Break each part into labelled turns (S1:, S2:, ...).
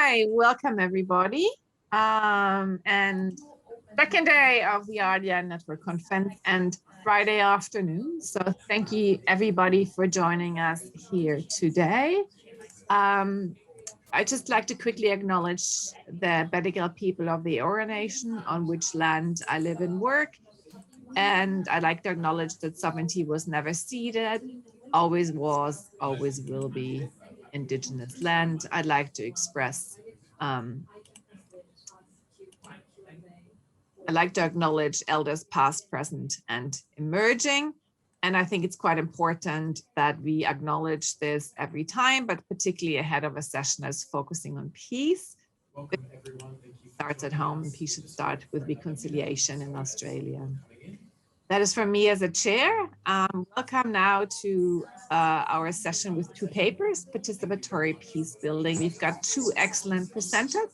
S1: Hi, welcome everybody. And second day of the RDI Network Conference and Friday afternoon. So thank you everybody for joining us here today. I'd just like to quickly acknowledge the Bedegal people of the Eora Nation on which land I live and work. And I'd like to acknowledge that sovereignty was never ceded, always was, always will be Indigenous land. I'd like to express, I'd like to acknowledge elders past, present, and emerging. And I think it's quite important that we acknowledge this every time, but particularly ahead of a session that's focusing on peace. Welcome, everyone. Thank you. Starts at home, and peace should start with reconciliation in Australia. That is from me as a chair. Welcome now to our session with two papers, Participatory Peace Building. We've got two excellent presenters,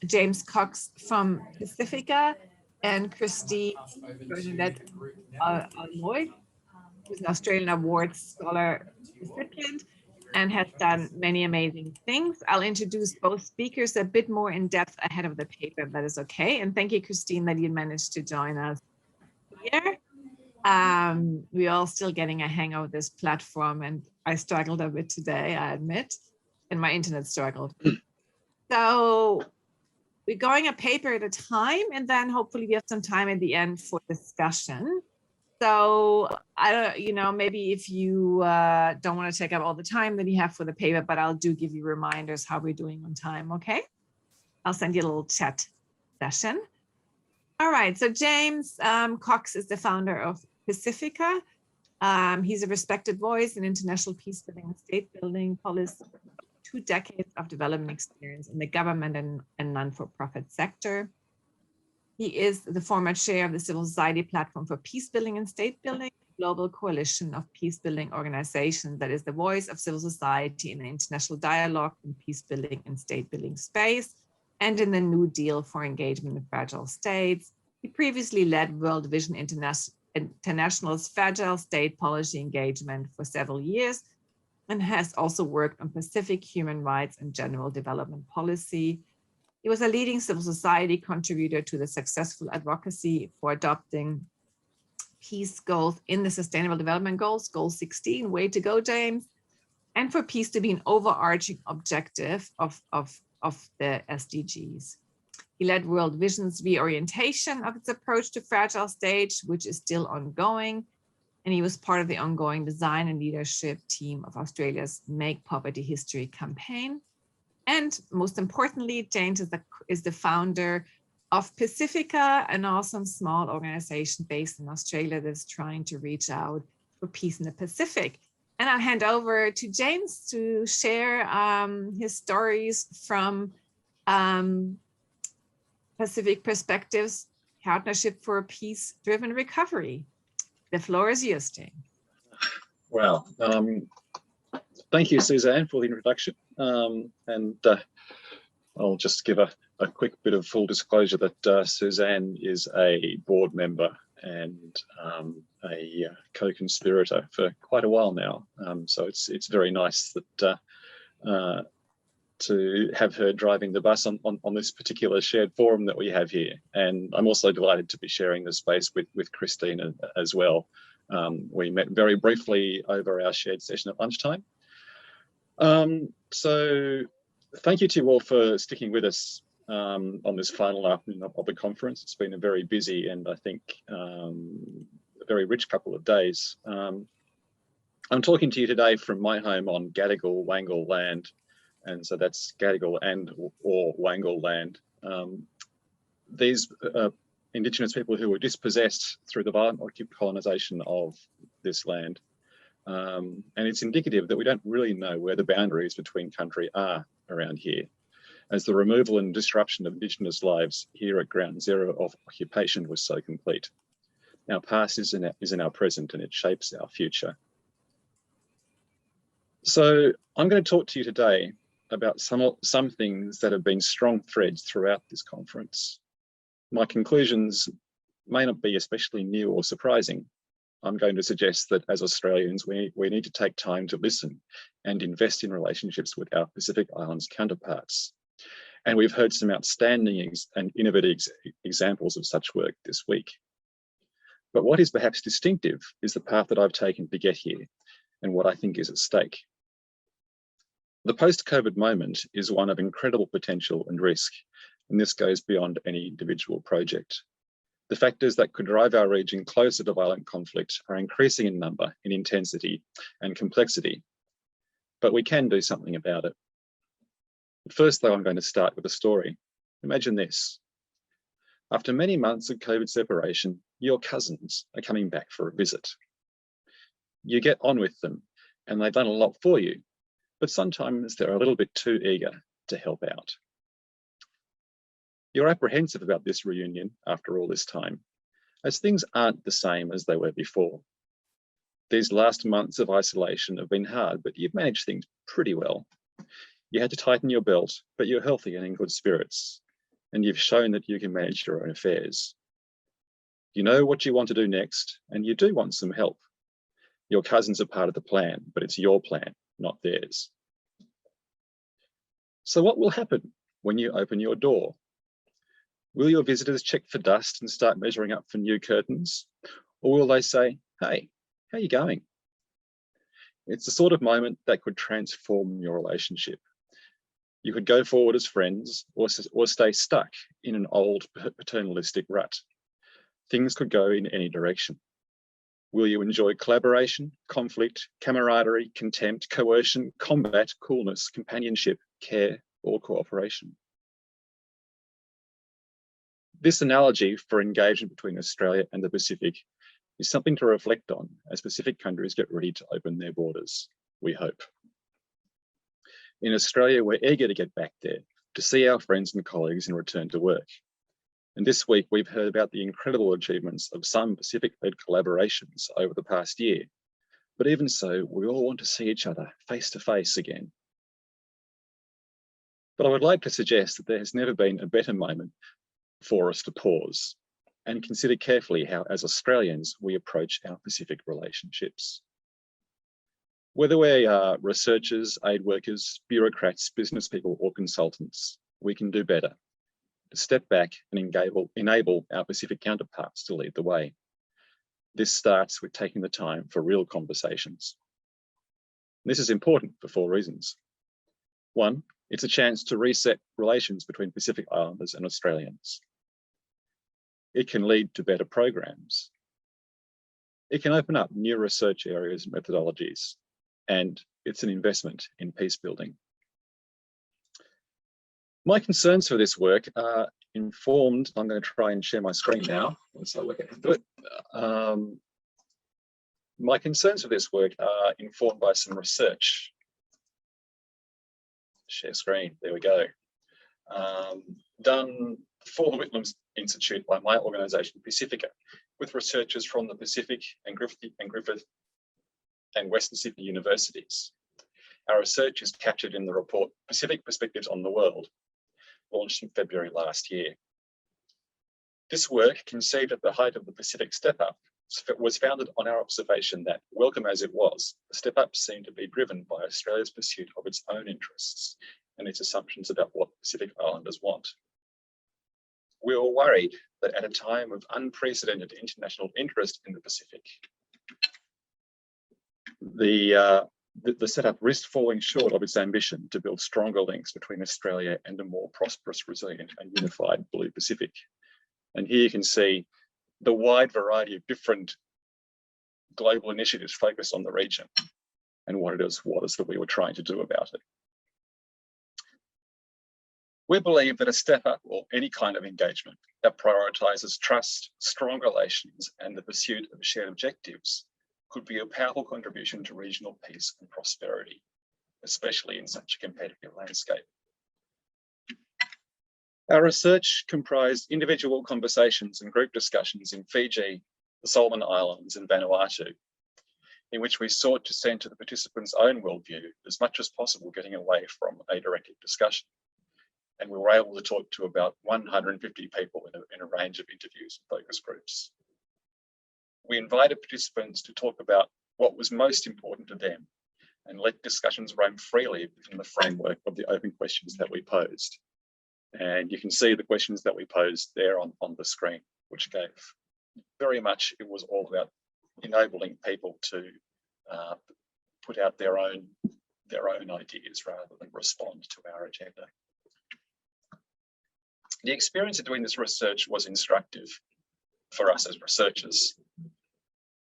S1: James Cox from Peacifica and Christine Bernadette Almoite, who's an Australian Awards Scholar recipient and has done many amazing things. I'll introduce both speakers a bit more in depth ahead of the paper, if that is okay. And thank you, Christine, that you managed to join us here. We're all still getting a hang of this platform, and I struggled a bit today, I admit, and my internet struggled. So we're going a paper at a time, and then hopefully we have some time at the end for discussion. So I don't, maybe if you don't want to take up all the time that you have for the paper, but I'll give you reminders how we're doing on time, okay? I'll send you a little chat session. All right, so James Cox is the founder of Peacifica. He's a respected voice in international peace building and state building policy, 2 decades of development experience in the government and non-for-profit sector. He is the former chair of the Civil Society Platform for Peace Building and State Building, a global coalition of peace building organizations that is the voice of civil society in the international dialogue in peace building and state building space, and in the New Deal for Engagement in Fragile States. He previously led World Vision International's Fragile State Policy Engagement for several years, and has also worked on Pacific human rights and general development policy. He was a leading civil society contributor to the successful advocacy for adopting peace goals in the Sustainable Development Goals, Goal 16, way to go, James, and for peace to be an overarching objective of the SDGs. He led World Vision's reorientation of its approach to fragile states, which is still ongoing. And he was part of the ongoing design and leadership team of Australia's Make Poverty History campaign. And most importantly, James is the founder of Peacifica, an awesome small organization based in Australia that's trying to reach out for peace in the Pacific. And I'll hand over to James to share his stories from Pacific Perspectives, Partnership for a Peace-Driven Recovery. The floor is yours, James.
S2: Wow. Thank you, Susanne, for the introduction. I'll just give a quick bit of full disclosure that Susanne is a board member and a co-conspirator for quite a while now. So it's very nice that to have her driving the bus on this particular shared forum that we have here. And I'm also delighted to be sharing the space with Christine as well. We met very briefly over our shared session at lunchtime. So thank you to you all for sticking with us on this final afternoon of the conference. It's been a very busy and I think a very rich couple of days. I'm talking to you today from my home on Gadigal Wangal land. And so that's Gadigal and or Wangal land. These Indigenous people who were dispossessed through the violent colonisation of this land. And it's indicative that we don't really know where the boundaries between country are around here, as the removal and disruption of Indigenous lives here at ground zero of occupation was so complete. Our past is in our present and it shapes our future. So I'm going to talk to you today about some things that have been strong threads throughout this conference. My conclusions may not be especially new or surprising. I'm going to suggest that as Australians, we need to take time to listen and invest in relationships with our Pacific Islands counterparts. And we've heard some outstanding and innovative examples of such work this week. But what is perhaps distinctive is the path that I've taken to get here and what I think is at stake. The post-COVID moment is one of incredible potential and risk, and this goes beyond any individual project. The factors that could drive our region closer to violent conflict are increasing in number, in intensity, and complexity. But we can do something about it. First, though, I'm going to start with a story. Imagine this. After many months of COVID separation, your cousins are coming back for a visit. You get on with them, and they've done a lot for you, but sometimes they're a little bit too eager to help out. You're apprehensive about this reunion after all this time, as things aren't the same as they were before. These last months of isolation have been hard, but you've managed things pretty well. You had to tighten your belt, but you're healthy and in good spirits, and you've shown that you can manage your own affairs. You know what you want to do next, and you do want some help. Your cousins are part of the plan, but it's your plan, not theirs. So what will happen when you open your door? Will your visitors check for dust and start measuring up for new curtains? Or will they say, hey, how are you going? It's the sort of moment that could transform your relationship. You could go forward as friends or stay stuck in an old paternalistic rut. Things could go in any direction. Will you enjoy collaboration, conflict, camaraderie, contempt, coercion, combat, coolness, companionship, care, or cooperation? This analogy for engagement between Australia and the Pacific is something to reflect on as Pacific countries get ready to open their borders, we hope. In Australia, we're eager to get back there, to see our friends and colleagues and return to work. And this week, we've heard about the incredible achievements of some Pacific-led collaborations over the past year. But even so, we all want to see each other face to face again. But I would like to suggest that there has never been a better moment for us to pause and consider carefully how, as Australians, we approach our Pacific relationships. Whether we are researchers, aid workers, bureaucrats, business people, or consultants, we can do better to step back and enable our Pacific counterparts to lead the way. This starts with taking the time for real conversations. This is important for 4 reasons. 1, it's a chance to reset relations between Pacific Islanders and Australians. It can lead to better programs. It can open up new research areas and methodologies, and it's an investment in peace building. My concerns for this work are informed. I'm going to try and share my screen now once I look into it. My concerns for this work are informed by some research. Share screen, there we go. Done for the Whitlam Institute by my organisation, Peacifica, with researchers from the Pacific and Griffith and Western Sydney universities. Our research is captured in the report Pacific Perspectives on the World, launched in February last year. This work, conceived at the height of the Pacific Step Up, was founded on our observation that, welcome as it was, the Step Up seemed to be driven by Australia's pursuit of its own interests and its assumptions about what Pacific Islanders want. We were worried that at a time of unprecedented international interest in the Pacific, the setup risked falling short of its ambition to build stronger links between Australia and a more prosperous, resilient and unified Blue Pacific. And here you can see the wide variety of different global initiatives focused on the region and what it is that we were trying to do about it. We believe that a step up or any kind of engagement that prioritises trust, strong relations and the pursuit of shared objectives could be a powerful contribution to regional peace and prosperity, especially in such a competitive landscape. Our research comprised individual conversations and group discussions in Fiji, the Solomon Islands and Vanuatu, in which we sought to centre the participants' own worldview as much as possible, getting away from a directed discussion. And we were able to talk to about 150 people in a range of interviews and focus groups. We invited participants to talk about what was most important to them and let discussions roam freely within the framework of the open questions that we posed. And you can see the questions that we posed there on the screen, which gave very much, it was all about enabling people to put out their own ideas rather than respond to our agenda. The experience of doing this research was instructive for us as researchers.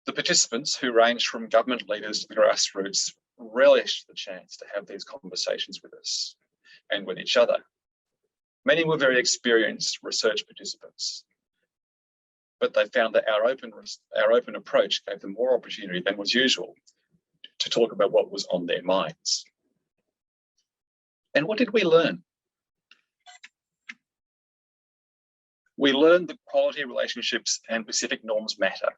S2: The participants, who ranged from government leaders to the grassroots, relished the chance to have these conversations with us and with each other. Many were very experienced research participants, but they found that our open approach gave them more opportunity than was usual to talk about what was on their minds. And what did we learn? We learned that quality relationships and Pacific norms matter,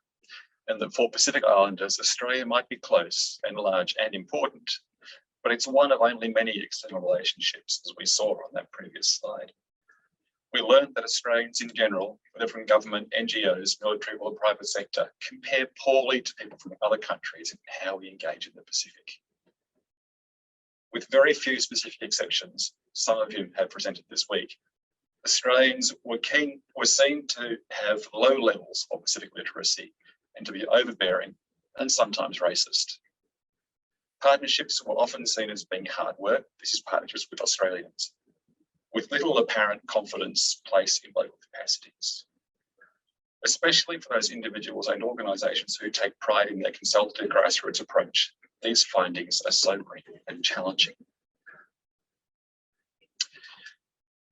S2: and that for Pacific Islanders, Australia might be close and large and important, but it's one of only many external relationships, as we saw on that previous slide. We learned that Australians in general, whether from government, NGOs, military or the private sector, compare poorly to people from other countries in how we engage in the Pacific. With very few specific exceptions, some of you have presented this week, Australians were seen to have low levels of Pacific literacy and to be overbearing and sometimes racist. Partnerships were often seen as being hard work. This is partnerships with Australians, with little apparent confidence placed in local capacities. Especially for those individuals and organisations who take pride in their consultative grassroots approach, these findings are sobering and challenging.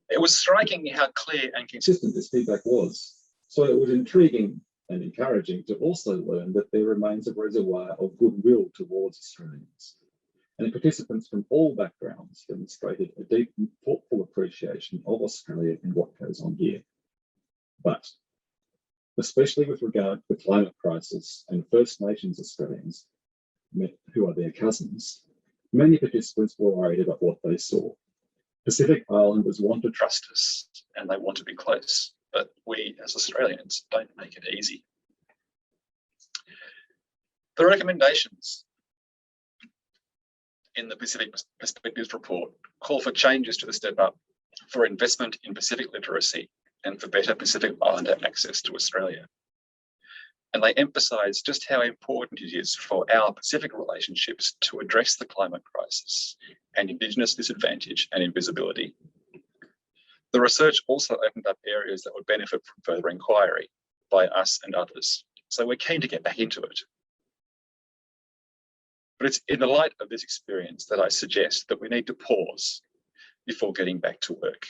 S2: It was striking how clear and consistent this feedback was. So it was intriguing and encouraging to also learn that there remains a reservoir of goodwill towards Australians. And participants from all backgrounds demonstrated a deep and thoughtful appreciation of Australia and what goes on here. But, especially with regard to the climate crisis and First Nations Australians, who are their cousins, many participants were worried about what they saw. Pacific Islanders want to trust us and they want to be close, but we as Australians don't make it easy. The recommendations in the Pacific Perspectives report call for changes to the Step Up, for investment in Pacific literacy and for better Pacific Islander access to Australia. And they emphasise just how important it is for our Pacific relationships to address the climate crisis and Indigenous disadvantage and invisibility. The research also opened up areas that would benefit from further inquiry by us and others. So we're keen to get back into it. But it's in the light of this experience that I suggest that we need to pause before getting back to work.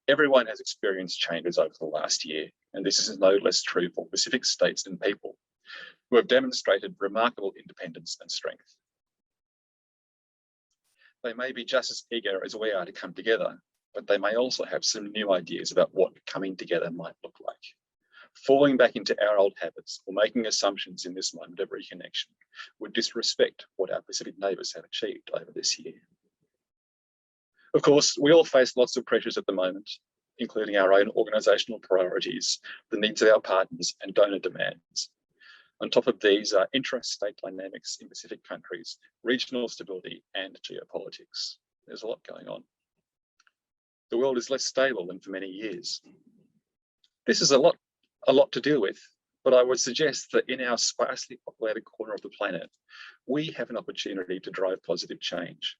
S2: Everyone has experienced changes over the last year, and this is no less true for Pacific states and people who have demonstrated remarkable independence and strength. They may be just as eager as we are to come together, but they may also have some new ideas about what coming together might look like. Falling back into our old habits or making assumptions in this moment of reconnection would disrespect what our Pacific neighbours have achieved over this year. Of course, we all face lots of pressures at the moment, including our own organisational priorities, the needs of our partners and donor demands. On top of these are intra-state dynamics in Pacific countries, regional stability and geopolitics. There's a lot going on. The world is less stable than for many years. This is a lot to deal with, but I would suggest that in our sparsely populated corner of the planet, we have an opportunity to drive positive change.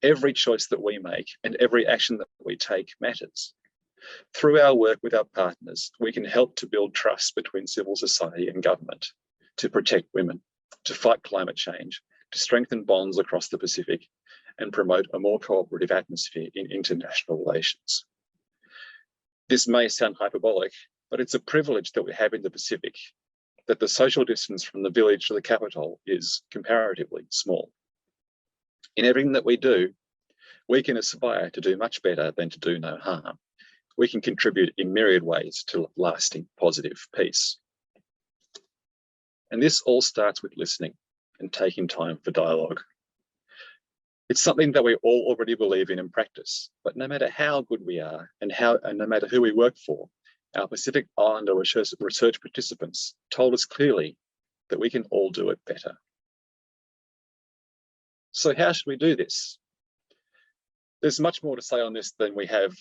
S2: Every choice that we make and every action that we take matters. Through our work with our partners, we can help to build trust between civil society and government, to protect women, to fight climate change, to strengthen bonds across the Pacific, and promote a more cooperative atmosphere in international relations. This may sound hyperbolic, but it's a privilege that we have in the Pacific, that the social distance from the village to the capital is comparatively small. In everything that we do, we can aspire to do much better than to do no harm. We can contribute in myriad ways to lasting positive peace. And this all starts with listening and taking time for dialogue. It's something that we all already believe in and practice, but no matter how good we are and no matter who we work for, Our Pacific Islander research participants told us clearly that we can all do it better. So how should we do this? There's much more to say on this than we have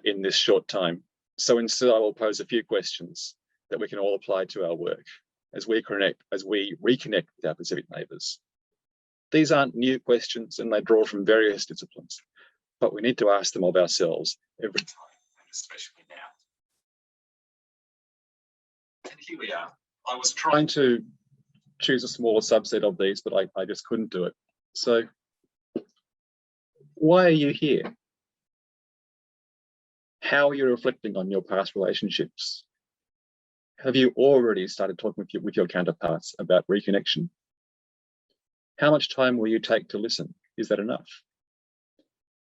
S2: in this short time. So instead, I will pose a few questions that we can all apply to our work as we reconnect with our Pacific neighbours. These aren't new questions and they draw from various disciplines, but we need to ask them of ourselves every time, and especially now. And here we are. I was trying to choose a smaller subset of these, but I just couldn't do it. So why are you here? How are you reflecting on your past relationships? Have you already started talking with your counterparts about reconnection? How much time will you take to listen? Is that enough?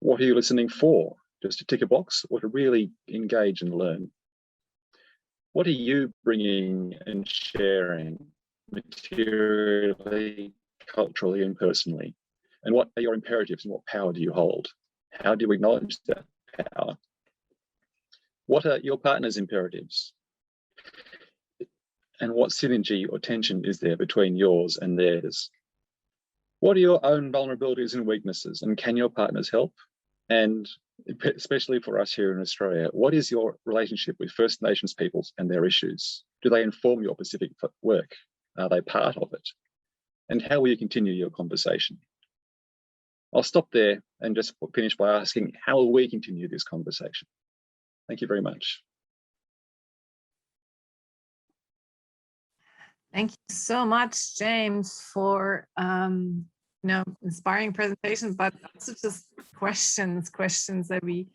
S2: What are you listening for? Just to tick a box or to really engage and learn? What are you bringing and sharing materially, culturally, and personally? And what are your imperatives and what power do you hold? How do you acknowledge that power? What are your partner's imperatives? And what synergy or tension is there between yours and theirs? What are your own vulnerabilities and weaknesses, and can your partners help? And especially for us here in Australia, what is your relationship with First Nations peoples and their issues? Do they inform your Pacific work? Are they part of it? And how will you continue your conversation? I'll stop there and just finish by asking, how will we continue this conversation? Thank you very much.
S1: Thank you so much, James, for inspiring presentations, but also just questions that we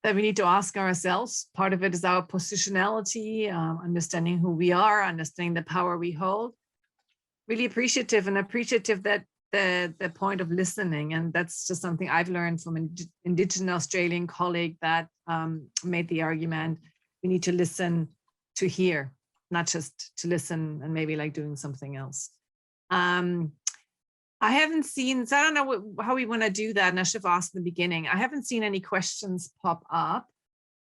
S1: need to ask ourselves. Part of it is our positionality, understanding who we are, understanding the power we hold. Really appreciative that the point of listening, and that's just something I've learned from an Indigenous Australian colleague that made the argument we need to listen to hear, not just to listen and maybe like doing something else. I haven't seen, so I don't know how we want to do that, and I should have asked in the beginning. I haven't seen any questions pop up.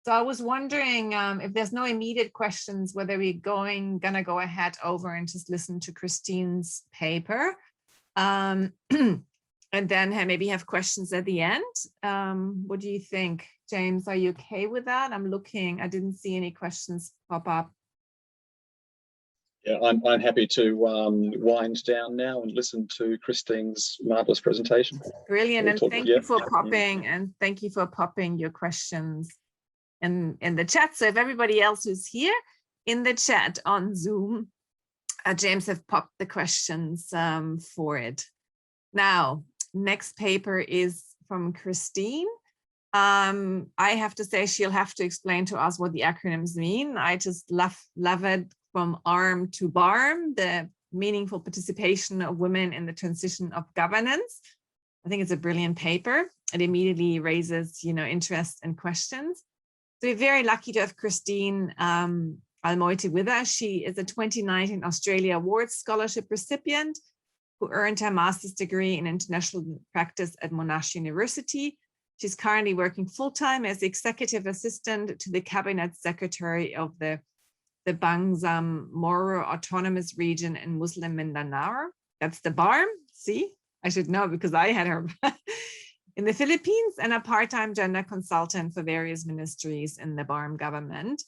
S1: So I was wondering if there's no immediate questions, whether we're gonna go ahead over and just listen to Christine's paper. And then maybe have questions at the end. What do you think, James? Are you okay with that? I'm looking, I didn't see any questions pop up.
S2: Yeah, I'm happy to wind down now and listen to Christine's marvelous presentation.
S1: Brilliant, and thank you for popping your questions in the chat. So if everybody else who's here in the chat on Zoom, James have popped the questions for it. Now, next paper is from Christine. I have to say she'll have to explain to us what the acronyms mean. I just love it. From ARM to BARM, the meaningful participation of women in the transition of governance. I think it's a brilliant paper. It immediately raises, interest and questions. So we're very lucky to have Christine Almoite with us. She is a 2019 Australia Awards Scholarship recipient who earned her master's degree in international practice at Monash University. She's currently working full-time as executive assistant to the cabinet secretary of the Bangsam Moro Autonomous Region in Muslim Mindanao. That's the BARM. See, I should know because I had her in the Philippines, and a part-time gender consultant for various ministries in the BARM government.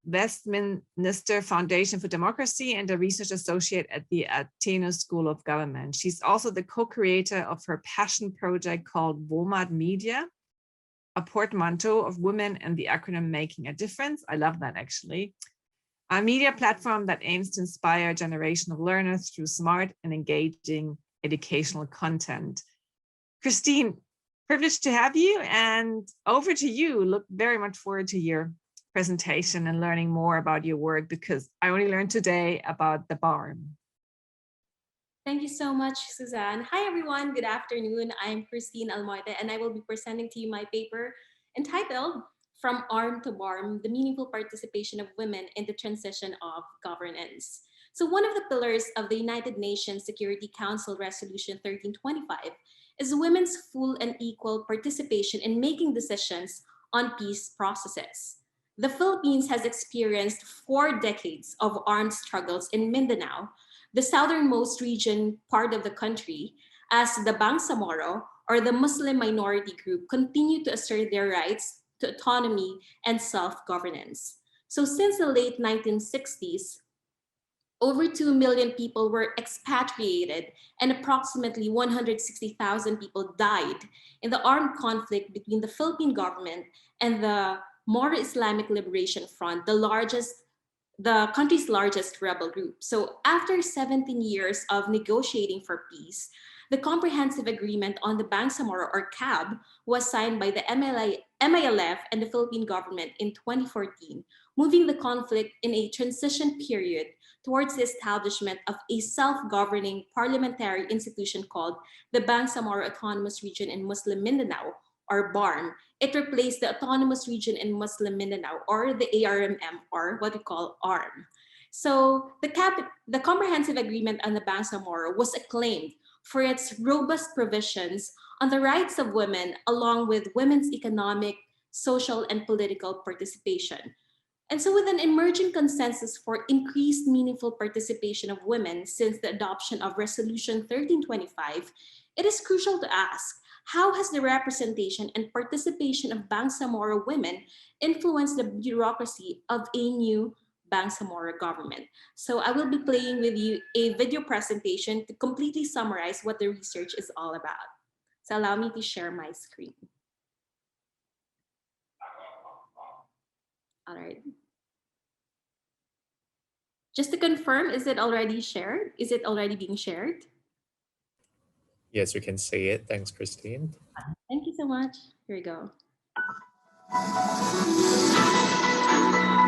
S1: Westminster Foundation for Democracy and a research associate at the Ateneo School of Government. She's also the co-creator of her passion project called WOMAD Media, a portmanteau of women and the acronym Making a Difference. I love that, actually. A media platform that aims to inspire a generation of learners through smart and engaging educational content. Christine, privileged to have you, and over to you. Look very much forward to your presentation and learning more about your work, because I only learned today about the BARM.
S3: Thank you so much, Susanne. Hi, everyone. Good afternoon. I'm Christine Almoite, and I will be presenting to you my paper entitled From Arm to Barm, the Meaningful Participation of Women in the Transition of Governance. So one of the pillars of the United Nations Security Council Resolution 1325 is women's full and equal participation in making decisions on peace processes. The Philippines has experienced 4 decades of armed struggles in Mindanao, the southernmost region part of the country, as the Bangsamoro, or the Muslim minority group, continue to assert their rights to autonomy and self-governance. So since the late 1960s, over 2 million people were expatriated and approximately 160,000 people died in the armed conflict between the Philippine government and the Moro Islamic Liberation Front, the country's largest rebel group. So after 17 years of negotiating for peace, the Comprehensive Agreement on the Bangsamoro, or CAB, was signed by the MILF and the Philippine government in 2014, moving the conflict in a transition period towards the establishment of a self-governing parliamentary institution called the Bangsamoro Autonomous Region in Muslim Mindanao, or BARM. It replaced the Autonomous Region in Muslim Mindanao, or the ARMM, or what we call ARM. So the Comprehensive Agreement on the Bangsamoro was acclaimed for its robust provisions on the rights of women, along with women's economic, social, and political participation. And so with an emerging consensus for increased meaningful participation of women since the adoption of Resolution 1325, it is crucial to ask, how has the representation and participation of Bangsamoro women influenced the bureaucracy of a new Bangsamoro government? So I will be playing with you a video presentation to completely summarize what the research is all about. So allow me to share my screen. All right. Just to confirm, is it already shared? Is it already being shared?
S4: Yes, we can see it. Thanks, Christine.
S3: Thank you so much. Here we go.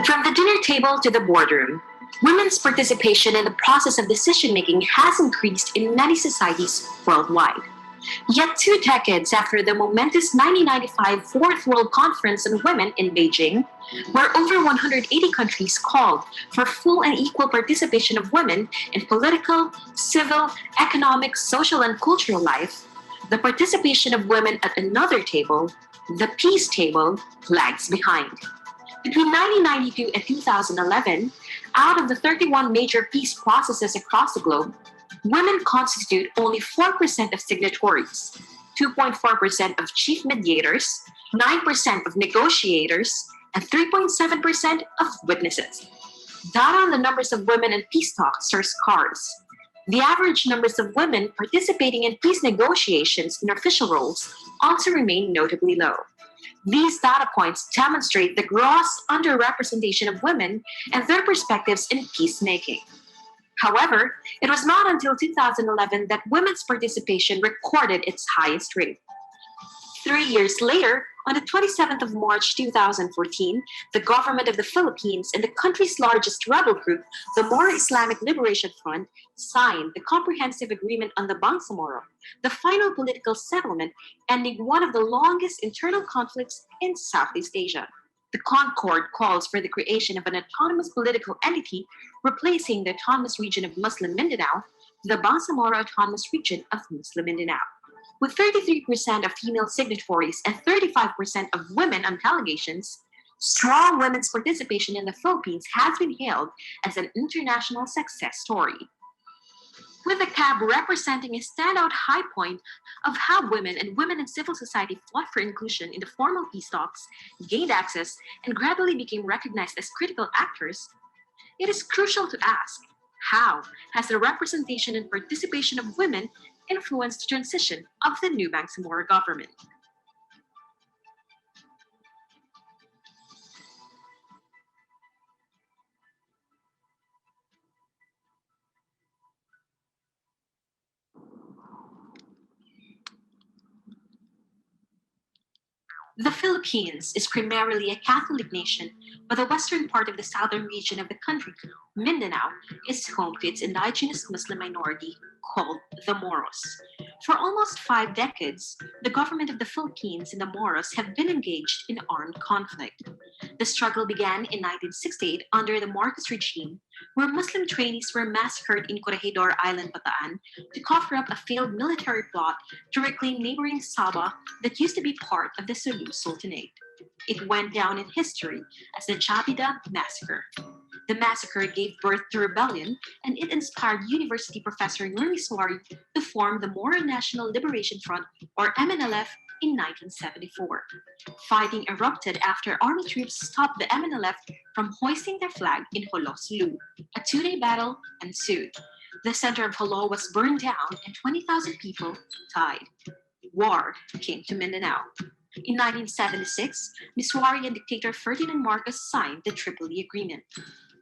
S5: From the dinner table to the boardroom, women's participation in the process of decision-making has increased in many societies worldwide. Yet 2 decades after the momentous 1995 Fourth World Conference on Women in Beijing, where over 180 countries called for full and equal participation of women in political, civil, economic, social, and cultural life, the participation of women at another table, the peace table, lags behind. Between 1992 and 2011, out of the 31 major peace processes across the globe, women constitute only 4% of signatories, 2.4% of chief mediators, 9% of negotiators, and 3.7% of witnesses. Data on the numbers of women in peace talks are scarce. The average numbers of women participating in peace negotiations in official roles also remain notably low. These data points demonstrate the gross underrepresentation of women and their perspectives in peacemaking. However, it was not until 2011 that women's participation recorded its highest rate. 3 years later, on the 27th of March 2014, the government of the Philippines and the country's largest rebel group, the Moro Islamic Liberation Front, signed the Comprehensive Agreement on the Bangsamoro, the final political settlement ending one of the longest internal conflicts in Southeast Asia. The Concord calls for the creation of an autonomous political entity replacing the Autonomous Region of Muslim Mindanao, the Bangsamoro Autonomous Region of Muslim Mindanao. With 33% of female signatories and 35% of women on delegations, strong women's participation in the Philippines has been hailed as an international success story. With the CAB representing a standout high point of how women and women in civil society fought for inclusion in the formal peace talks, gained access, and gradually became recognized as critical actors, it is crucial to ask, how has the representation and participation of women influenced the transition of the new Bangsamoro government? The Philippines is primarily a Catholic nation, but the western part of the southern region of the country, Mindanao, is home to its indigenous Muslim minority called the Moros. For almost 5 decades, the government of the Philippines and the Moros have been engaged in armed conflict. The struggle began in 1968 under the Marcos regime, where Muslim trainees were massacred in Corregidor Island, Bataan, to cover up a failed military plot to reclaim neighboring Sabah that used to be part of the Sulu Sultanate. It went down in history as the Jabida Massacre. The massacre gave birth to rebellion, and it inspired university professor Nur Miswari to form the Moro National Liberation Front, or MNLF, in 1974. Fighting erupted after army troops stopped the MNLF from hoisting their flag in Holos Lu. A two-day battle ensued. The center of Holo was burned down and 20,000 people died. War came to Mindanao. In 1976, Miswari and dictator Ferdinand Marcos signed the Tripoli Agreement.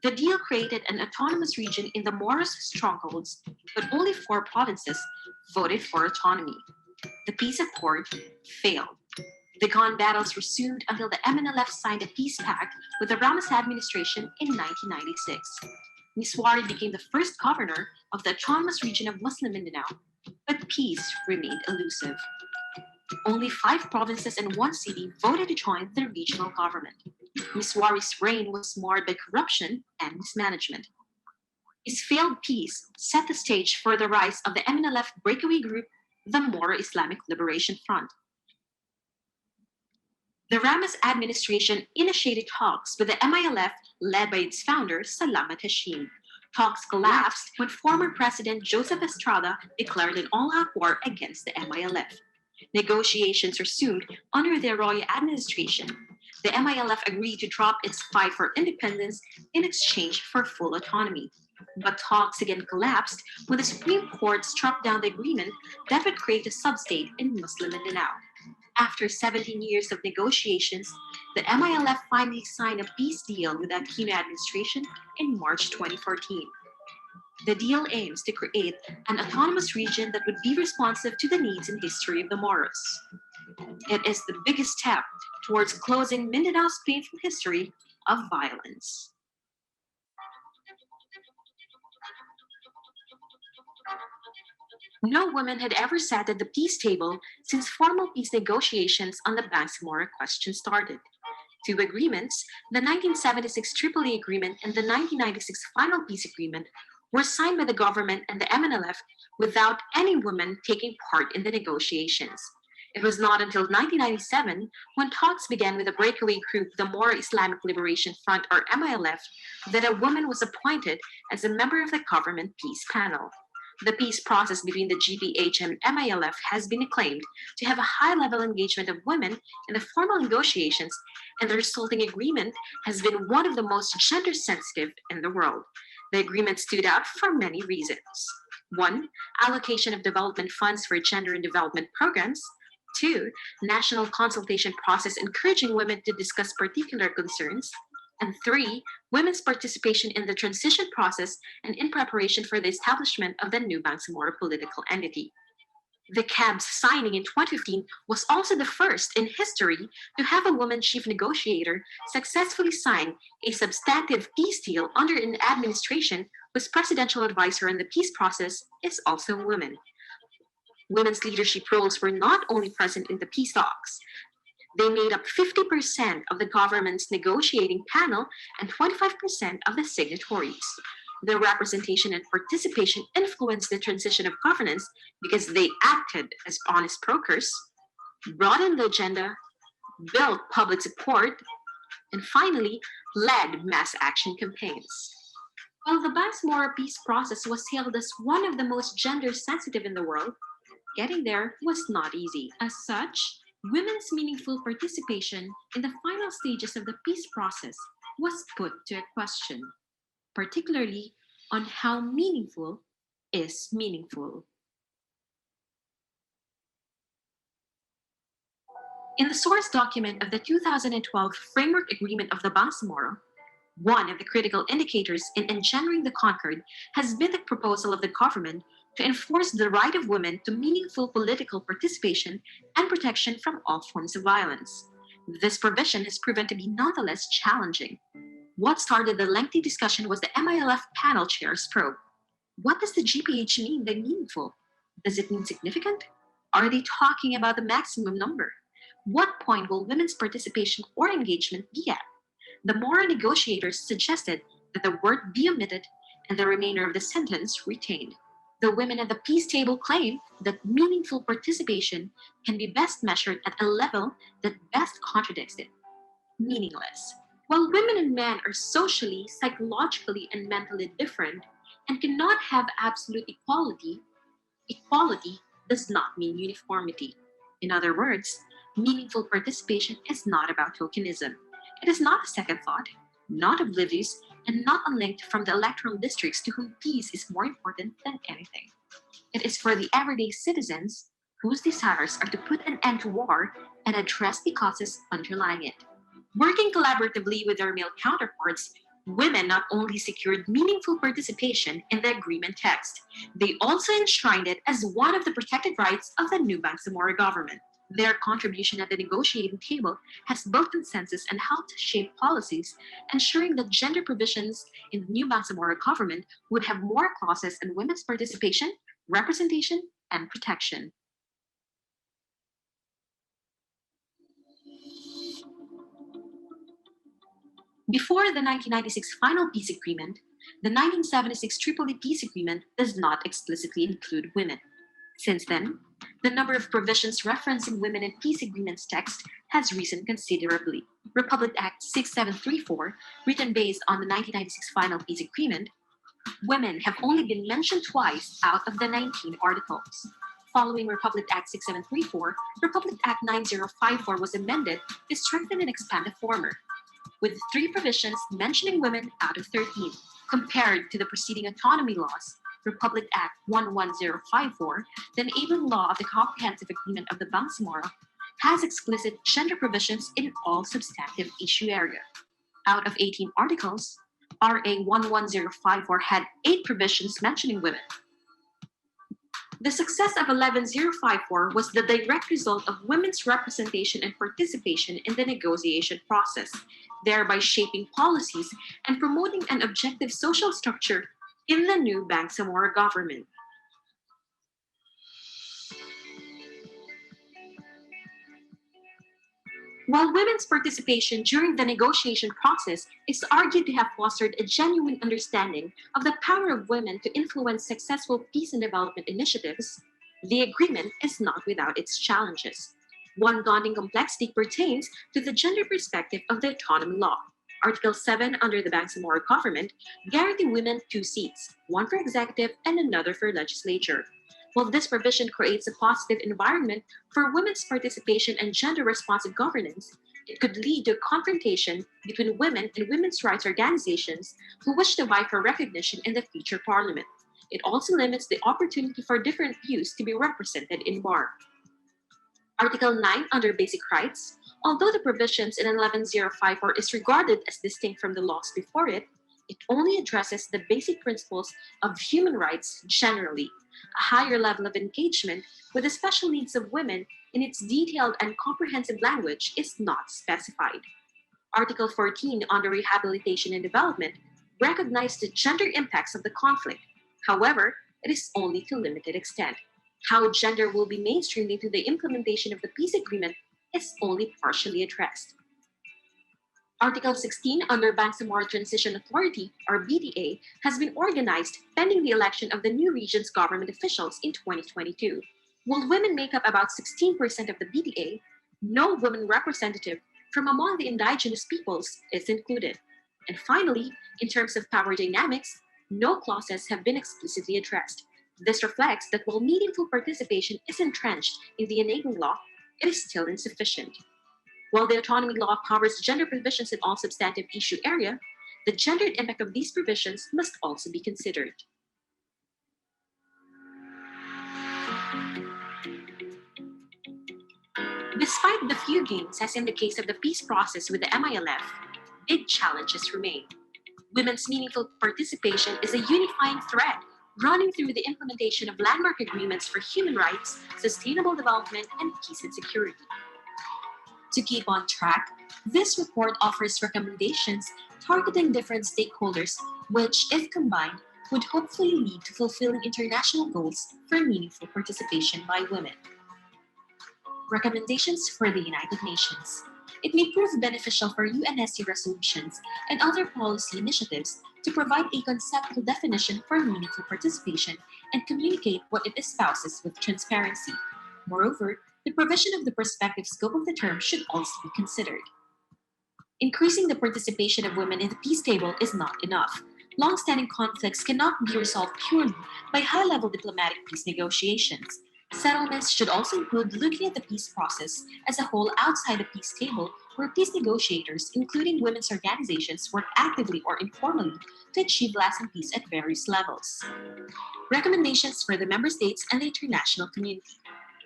S5: The deal created an autonomous region in the Moros strongholds, but only 4 provinces voted for autonomy. The peace accord failed. The gun battles resumed until the MNLF signed a peace pact with the Ramos administration in 1996. Miswari became the first governor of the autonomous region of Muslim Mindanao, but peace remained elusive. Only 5 provinces and 1 city voted to join the regional government. Miswari's reign was marred by corruption and mismanagement. His failed peace set the stage for the rise of the MNLF breakaway group, the Moro Islamic Liberation Front. The Ramos administration initiated talks with the MILF led by its founder, Salamat Hashim. Talks collapsed when former President Joseph Estrada declared an all-out war against the MILF. Negotiations resumed under the Arroyo administration. The MILF agreed to drop its fight for independence in exchange for full autonomy. But talks again collapsed when the Supreme Court struck down the agreement that would create a sub-state in Muslim Mindanao. After 17 years of negotiations, the MILF finally signed a peace deal with the Aquino administration in March 2014. The deal aims to create an autonomous region that would be responsive to the needs and history of the Moros. It is the biggest step towards closing Mindanao's painful history of violence. No woman had ever sat at the peace table since formal peace negotiations on the Bangsamoro question started. 2 agreements, the 1976 Tripoli Agreement and the 1996 Final Peace Agreement, were signed by the government and the MNLF without any woman taking part in the negotiations. It was not until 1997, when talks began with the breakaway group, the Moro Islamic Liberation Front, or MILF, that a woman was appointed as a member of the government peace panel. The peace process between the GPH and MILF has been acclaimed to have a high-level engagement of women in the formal negotiations, and the resulting agreement has been one of the most gender-sensitive in the world. The agreement stood out for many reasons. 1, allocation of development funds for gender and development programs. 2, national consultation process encouraging women to discuss particular concerns. And 3, women's participation in the transition process and in preparation for the establishment of the new Bangsamoro political entity. The CAB's signing in 2015 was also the first in history to have a woman chief negotiator successfully sign a substantive peace deal under an administration whose presidential advisor in the peace process is also a woman. Women's leadership roles were not only present in the peace talks. They made up 50% of the government's negotiating panel and 25% of the signatories. Their representation and participation influenced the transition of governance because they acted as honest brokers, broadened the agenda, built public support, and finally, led mass action campaigns. While the Bangsamoro peace process was hailed as one of the most gender-sensitive in the world, getting there was not easy. As such, women's meaningful participation in the final stages of the peace process was put to a question, particularly on how meaningful is meaningful. In the source document of the 2012 Framework Agreement of the Bangsamoro, one of the critical indicators in engendering the conquered has been the proposal of the government to enforce the right of women to meaningful political participation and protection from all forms of violence. This provision has proven to be nonetheless challenging. What started the lengthy discussion was the MILF panel chair's probe. What does the GPH mean by meaningful? Does it mean significant? Are they talking about the maximum number? What point will women's participation or engagement be at? The Moro negotiators suggested that the word be omitted and the remainder of the sentence retained. The women at the peace table claim that meaningful participation can be best measured at a level that best contradicts it. meaningless. While women and men are socially, psychologically, and mentally different and cannot have absolute equality, equality does not mean uniformity. In other words, meaningful participation is not about tokenism. It is not a second thought, not oblivious, and not unlinked from the electoral districts to whom peace is more important than anything. It is for the everyday citizens whose desires are to put an end to war and address the causes underlying it. Working collaboratively with their male counterparts, women not only secured meaningful participation in the agreement text, they also enshrined it as one of the protected rights of the new Bangsamoro government. Their contribution at the negotiating table has built consensus and helped shape policies, ensuring that gender provisions in the new Bangsamoro government would have more clauses on women's participation, representation, and protection. Before the 1996 final peace agreement, the 1976 Tripoli peace agreement does not explicitly include women. Since then, the number of provisions referencing women in peace agreements text has risen considerably. Republic Act 6734, written based on the 1996 final peace agreement, women have only been mentioned twice out of the 19 articles. Following Republic Act 6734, Republic Act 9054 was amended to strengthen and expand the former, with 3 provisions mentioning women out of 13, compared to the preceding autonomy laws, Republic Act 11054, the enabling law of the Comprehensive Agreement of the Bangsamoro, has explicit gender provisions in all substantive issue area. Out of 18 articles, RA 11054 had 8 provisions mentioning women. The success of 11054 was the direct result of women's representation and participation in the negotiation process, thereby shaping policies and promoting an objective social structure in the new Bangsamoro government. While women's participation during the negotiation process is argued to have fostered a genuine understanding of the power of women to influence successful peace and development initiatives, the agreement is not without its challenges. One daunting complexity pertains to the gender perspective of the autonomy law. Article 7 under the Bangsamoro government guarantees women 2 seats, one for executive and another for legislature. While this provision creates a positive environment for women's participation and gender-responsive governance, it could lead to a confrontation between women and women's rights organizations who wish to vie for recognition in the future parliament. It also limits the opportunity for different views to be represented in bar. Article 9 under Basic Rights, although the provisions in 11054 is regarded as distinct from the laws before it, it only addresses the basic principles of human rights generally. A higher level of engagement with the special needs of women in its detailed and comprehensive language is not specified. Article 14 on the rehabilitation and development recognized the gender impacts of the conflict. However, it is only to limited extent. How gender will be mainstreamed into the implementation of the peace agreement is only partially addressed. Article 16 under Bangsamoro Transition Authority, or BTA, has been organized pending the election of the new region's government officials in 2022. While women make up about 16% of the BTA, no woman representative from among the indigenous peoples is included. And finally, in terms of power dynamics, no clauses have been explicitly addressed. This reflects that while meaningful participation is entrenched in the enabling law, it is still insufficient. While the autonomy law covers gender provisions in all substantive issue area, the gendered impact of these provisions must also be considered. Despite the few gains, as in the case of the peace process with the MILF, big challenges remain. Women's meaningful participation is a unifying thread running through the implementation of landmark agreements for human rights, sustainable development, and peace and security. To keep on track, this report offers recommendations targeting different stakeholders, which, if combined, would hopefully lead to fulfilling international goals for meaningful participation by women. Recommendations for the United Nations. It may prove beneficial for UNSC resolutions and other policy initiatives to provide a conceptual definition for meaningful participation and communicate what it espouses with transparency. Moreover, the provision of the prospective scope of the term should also be considered. Increasing the participation of women in the peace table is not enough. Long-standing conflicts cannot be resolved purely by high-level diplomatic peace negotiations. Settlements should also include looking at the peace process as a whole outside the peace table, where peace negotiators, including women's organizations, work actively or informally to achieve lasting peace at various levels. Recommendations for the member states and the international community.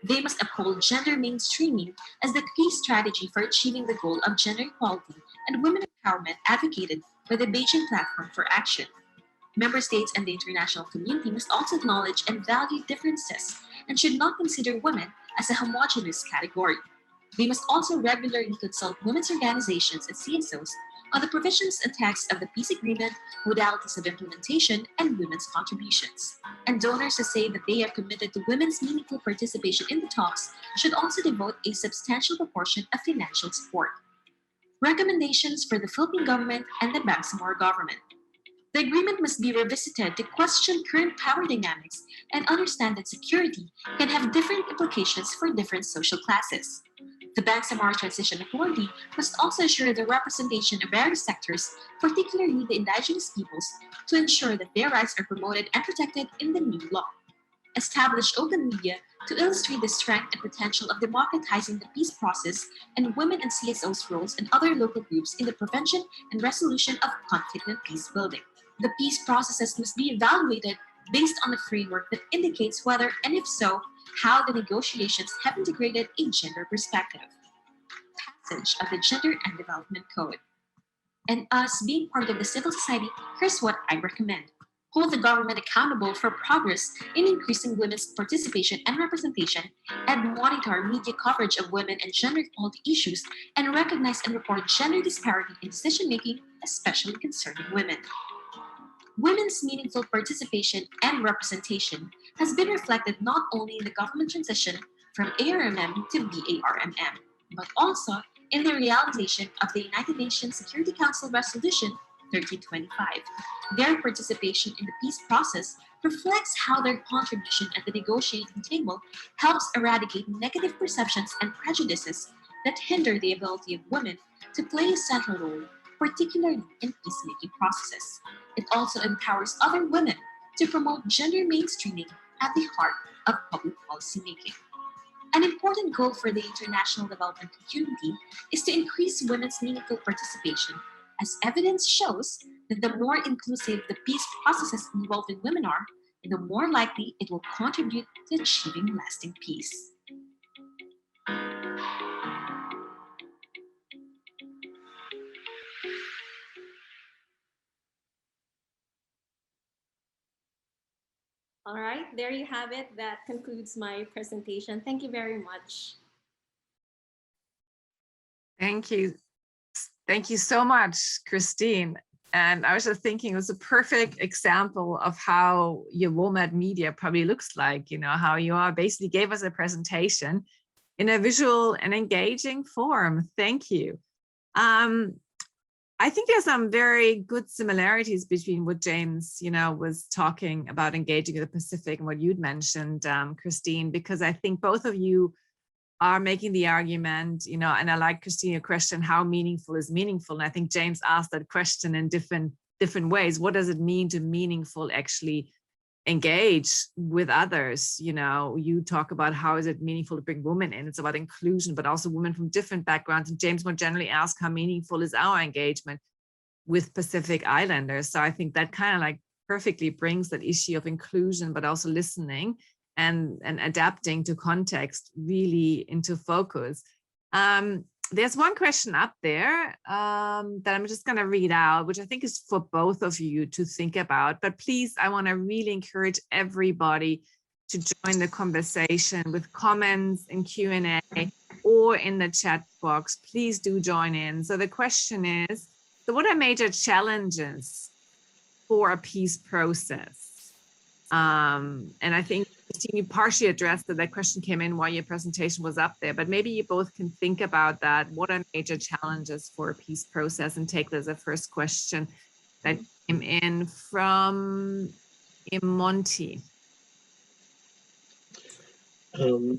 S5: They must uphold gender mainstreaming as the key strategy for achieving the goal of gender equality and women empowerment advocated by the Beijing Platform for Action. Member states and the international community must also acknowledge and value differences and should not consider women as a homogeneous category. They must also regularly consult women's organizations and CSOs on the provisions and text of the peace agreement, modalities of implementation, and women's contributions. And donors who say that they are committed to women's meaningful participation in the talks should also devote a substantial proportion of financial support. Recommendations for the Philippine government and the Bangsamoro government. The agreement must be revisited to question current power dynamics and understand that security can have different implications for different social classes. The Bangsamoro Transition Authority must also ensure the representation of various sectors, particularly the indigenous peoples, to ensure that their rights are promoted and protected in the new law. Establish open media to illustrate the strength and potential of democratizing the peace process and women and CSOs' roles and other local groups in the prevention and resolution of conflict and peace building. The peace processes must be evaluated based on a framework that indicates whether, and if so, how the negotiations have integrated a gender perspective. Passage of the Gender and Development Code. And us being part of the civil society, here's what I recommend. Hold the government accountable for progress in increasing women's participation and representation, and monitor media coverage of women and gender equality issues, and recognize and report gender disparity in decision-making, especially concerning women. Women's meaningful participation and representation has been reflected not only in the government transition from ARMM to BARMM, but also in the realization of the United Nations Security Council Resolution 1325. Their participation in the peace process reflects how their contribution at the negotiating table helps eradicate negative perceptions and prejudices that hinder the ability of women to play a central role, particularly in peacemaking processes. It also empowers other women to promote gender mainstreaming at the heart of public policy making. An important goal for the international development community is to increase women's meaningful participation, as evidence shows that the more inclusive the peace processes involving women are, the more likely it will contribute to achieving lasting peace.
S3: All right, there you have it. That concludes my presentation. Thank you very much.
S1: Thank you. Thank you so much, Christine. And I was just thinking it was a perfect example of how your WOMAD media probably looks like, you know, how you are basically gave us a presentation in a visual and engaging form. Thank you. I think there's some very good similarities between what James, you know, was talking about engaging in the Pacific and what you'd mentioned, Christine, because I think both of you are making the argument, you know, and I like, Christine, your question, how meaningful is meaningful? And I think James asked that question in different ways. What does it mean to meaningful actually engage with others? You know, you talk about how is it meaningful to bring women in? It's about inclusion, but also women from different backgrounds. And James more generally asked how meaningful is our engagement with Pacific Islanders? So I think that kind of like perfectly brings that issue of inclusion, but also listening and adapting to context really into focus. There's one question up there that I'm just going to read out, which I think is for both of you to think about. But please, I want to really encourage everybody to join the conversation with comments in Q&A or in the chat box. Please do join in. So the question is, so what are major challenges for a peace process? And I think Christine, you partially addressed that question came in while your presentation was up there, but maybe you both can think about that. What are major challenges for a peace process? And take this as a first question that came in from Monty.
S6: Shall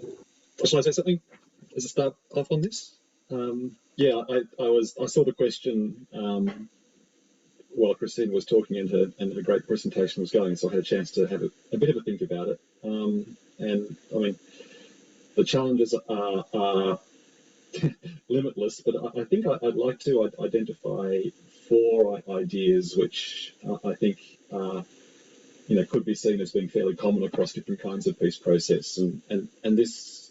S6: I say something as a start off on this?
S2: Yeah, I saw the question while Christine was talking and her great presentation was going, so I had a chance to have a bit of a think about it. And I mean, the challenges are limitless, but I think I'd like to identify 4 ideas which I think could be seen as being fairly common across different kinds of peace process, and these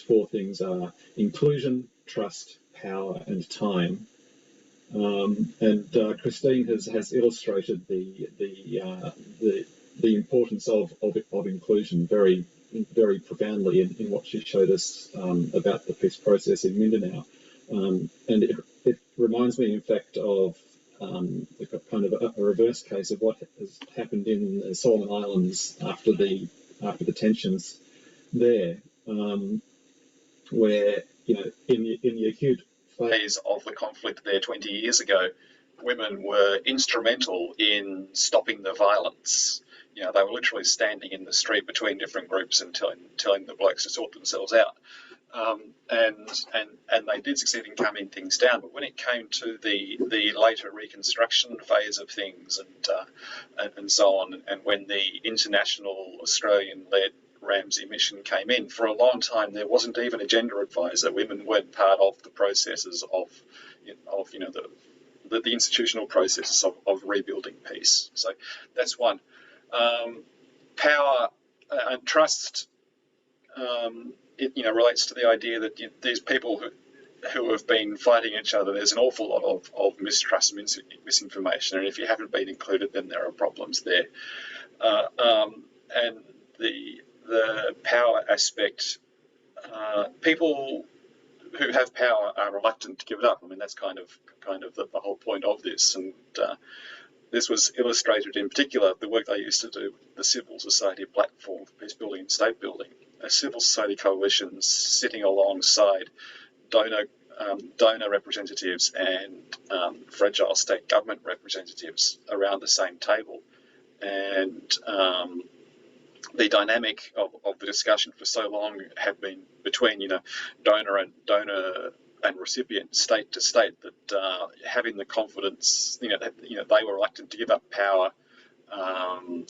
S2: 4 things are inclusion, trust, power, and time. Christine has illustrated the importance of inclusion very profoundly in what she showed us about the peace process in Mindanao, and it reminds me, in fact, of kind of a reverse case of what has happened in the Solomon Islands after the tensions there, where in the acute phase of the conflict there 20 years ago, women were instrumental in stopping the violence. They were literally standing in the street between different groups and telling the blokes to sort themselves out. And they did succeed in calming things down. But when it came to the later reconstruction phase of things and so on, and when the international Australian-led Ramsey mission came in, for a long time there wasn't even a gender advisor. Women weren't part of the processes of the institutional processes of rebuilding peace. So that's one. Power and trust. It relates to the idea that these people who have been fighting each other, there's an awful lot of mistrust and misinformation, and if you haven't been included, then there are problems there. And the power aspect, people who have power are reluctant to give it up. I mean, that's kind of the whole point of this, and this was illustrated in particular the work I used to do with the civil society platform for peace building and state building. A civil society coalition sitting alongside donor representatives and fragile state government representatives around the same table, and the dynamic of the discussion for so long had been between donor and recipient, state to state, that having the confidence, they were reluctant to give up power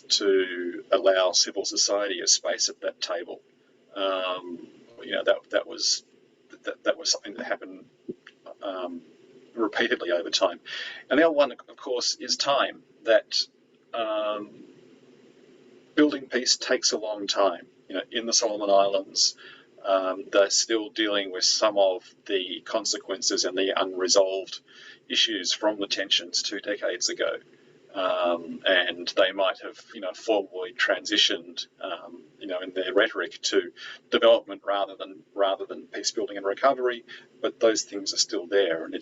S2: to allow civil society a space at that table. That was something that happened repeatedly over time. And the other one, of course, is time. That building peace takes a long time. In the Solomon Islands, they're still dealing with some of the consequences and the unresolved issues from the tensions 2 decades ago. And they might have, formally transitioned, in their rhetoric to development rather than peace building and recovery. But those things are still there, and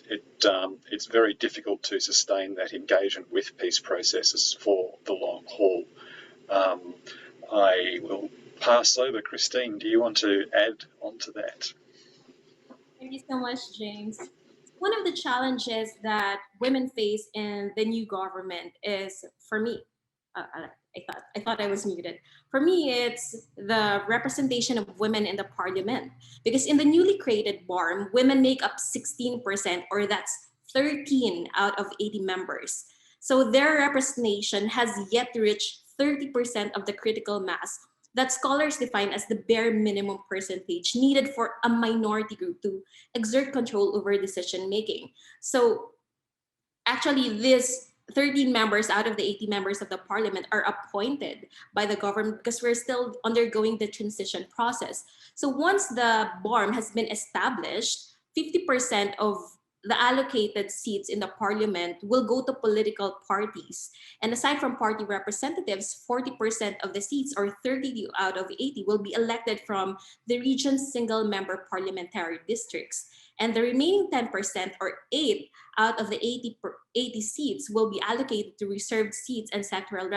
S2: it's very difficult to sustain that engagement with peace processes for the long haul. I will pass over. Christine, do you want to add on to that?
S3: Thank you so much, James. One of the challenges that women face in the new government is, for me, I thought I was muted. For me, it's the representation of women in the parliament. Because in the newly created BARM, women make up 16%, or that's 13 out of 80 members. So their representation has yet to reach 30% of the critical mass that scholars define as the bare minimum percentage needed for a minority group to exert control over decision making. So actually, these 13 members out of the 80 members of the parliament are appointed by the government because we're still undergoing the transition process. So once the BARM has been established, 50% of the allocated seats in the parliament will go to political parties. And aside from party representatives, 40% of the seats, or 30 out of 80, will be elected from the region's single-member parliamentary districts. And the remaining 10%, or 8 out of the 80 seats, will be allocated to reserved seats and sectoral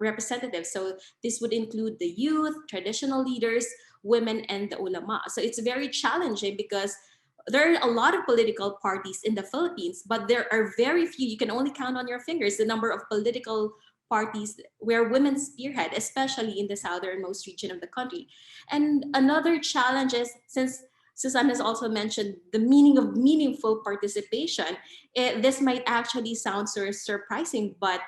S3: representatives. So this would include the youth, traditional leaders, women, and the ulama. So it's very challenging because there are a lot of political parties in the Philippines, but there are very few, you can only count on your fingers the number of political parties where women spearhead, especially in the southernmost region of the country. And another challenge is, since Susanne has also mentioned the meaning of meaningful participation. This might actually sound surprising, but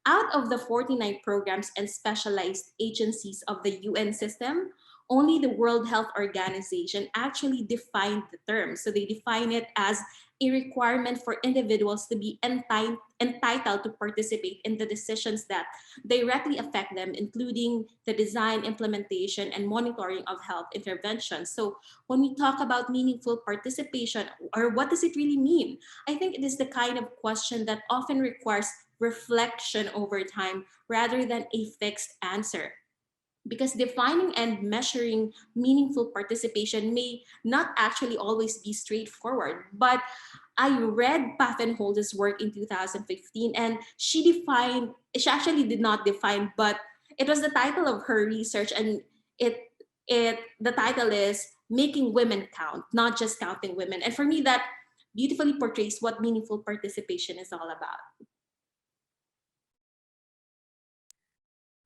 S3: out of the 49 programs and specialized agencies of the UN system, only the World Health Organization actually defined the term. So they define it as a requirement for individuals to be entitled to participate in the decisions that directly affect them, including the design, implementation, and monitoring of health interventions. So when we talk about meaningful participation, or what does it really mean? I think it is the kind of question that often requires reflection over time rather than a fixed answer. Because defining and measuring meaningful participation may not actually always be straightforward. But I read Pfaffenholz's work in 2015, and she actually did not define, but it was the title of her research, and the title is Making Women Count, Not Just Counting Women. And for me, that beautifully portrays what meaningful participation is all about.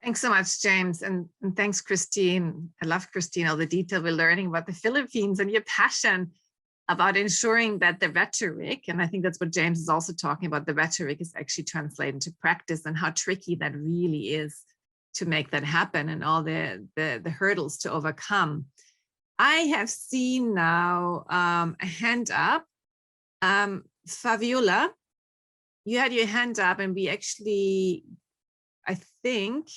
S1: Thanks so much, James. And thanks, Christine. I love, Christine, all the detail we're learning about the Philippines and your passion about ensuring that the rhetoric, and I think that's what James is also talking about, the rhetoric is actually translated into practice, and how tricky that really is to make that happen, and all the hurdles to overcome. I have seen now a hand up. Fabiola, you had your hand up, and we actually, I think,